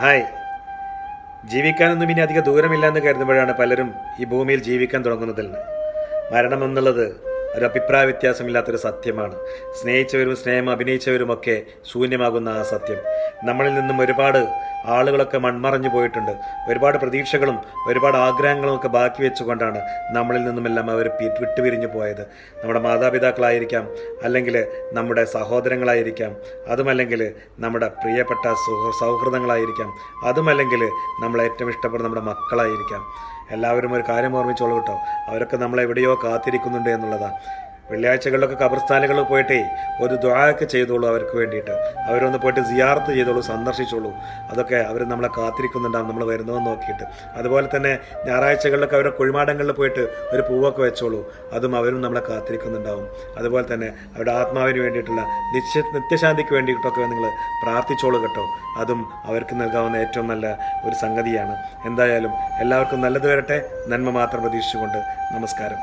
Hi. ജീവിക്കാനൊന്നും ഇനി അധിക ദൂരമില്ല എന്ന് കരുതുമ്പോഴാണ് പലരും ഈ ഭൂമിയിൽ ജീവിക്കാൻ തുടങ്ങുന്നതിൽ. മരണം എന്നുള്ളത് ഒരു അഭിപ്രായ വ്യത്യാസമില്ലാത്തൊരു സത്യമാണ്. സ്നേഹിച്ചവരും സ്നേഹം അഭിനയിച്ചവരുമൊക്കെ ശൂന്യമാകുന്ന ആ സത്യം. നമ്മളിൽ നിന്നും ഒരുപാട് ആളുകളൊക്കെ മൺമറഞ്ഞു പോയിട്ടുണ്ട്. ഒരുപാട് പ്രതീക്ഷകളും ഒരുപാട് ആഗ്രഹങ്ങളും ഒക്കെ ബാക്കി വെച്ചുകൊണ്ടാണ് നമ്മളിൽ നിന്നുമെല്ലാം അവർ വിട്ടുപിരിഞ്ഞു പോയത്. നമ്മുടെ മാതാപിതാക്കളായിരിക്കാം, അല്ലെങ്കിൽ നമ്മുടെ സഹോദരങ്ങളായിരിക്കാം, അതുമല്ലെങ്കിൽ നമ്മുടെ പ്രിയപ്പെട്ട സൗഹൃദങ്ങളായിരിക്കാം, അതുമല്ലെങ്കിൽ നമ്മളെ ഏറ്റവും ഇഷ്ടപ്പെടുന്ന നമ്മുടെ മക്കളായിരിക്കാം. എല്ലാവരും ഒരു കാര്യം ഓർമ്മിച്ചോളൂ കേട്ടോ, അവരൊക്കെ നമ്മളെവിടെയോ കാത്തിരിക്കുന്നുണ്ട് എന്നുള്ളതാണ്. വെള്ളിയാഴ്ചകളിലൊക്കെ ഖബർസ്ഥാനുകളിൽ പോയിട്ടേ ഒരു ദുആയൊക്കെ ചെയ്തോളൂ അവർക്ക് വേണ്ടിയിട്ട്. അവരൊന്ന് പോയിട്ട് സിയാറത്ത് ചെയ്തോളൂ, സന്ദർശിച്ചോളൂ. അതൊക്കെ അവർ നമ്മളെ കാത്തിരിക്കുന്നുണ്ടാവും, നമ്മൾ വരുന്നതെന്ന് നോക്കിയിട്ട്. അതുപോലെ തന്നെ ഞായറാഴ്ചകളിലൊക്കെ അവരുടെ കുഴിമാടങ്ങളിൽ പോയിട്ട് ഒരു പൂവൊക്കെ വെച്ചോളൂ, അതും അവരും നമ്മളെ കാത്തിരിക്കുന്നുണ്ടാവും. അതുപോലെ തന്നെ അവരുടെ ആത്മാവിന് വേണ്ടിയിട്ടുള്ള നിത്യശാന്തിക്ക് വേണ്ടിയിട്ടൊക്കെ നിങ്ങൾ പ്രാർത്ഥിച്ചോളൂ കേട്ടോ, അതും അവർക്ക് നൽകാവുന്ന ഏറ്റവും നല്ല ഒരു സംഗതിയാണ്. എന്തായാലും എല്ലാവർക്കും നല്ലത് വരട്ടെ. നന്മ മാത്രം പ്രതീക്ഷിച്ചുകൊണ്ട് നമസ്കാരം.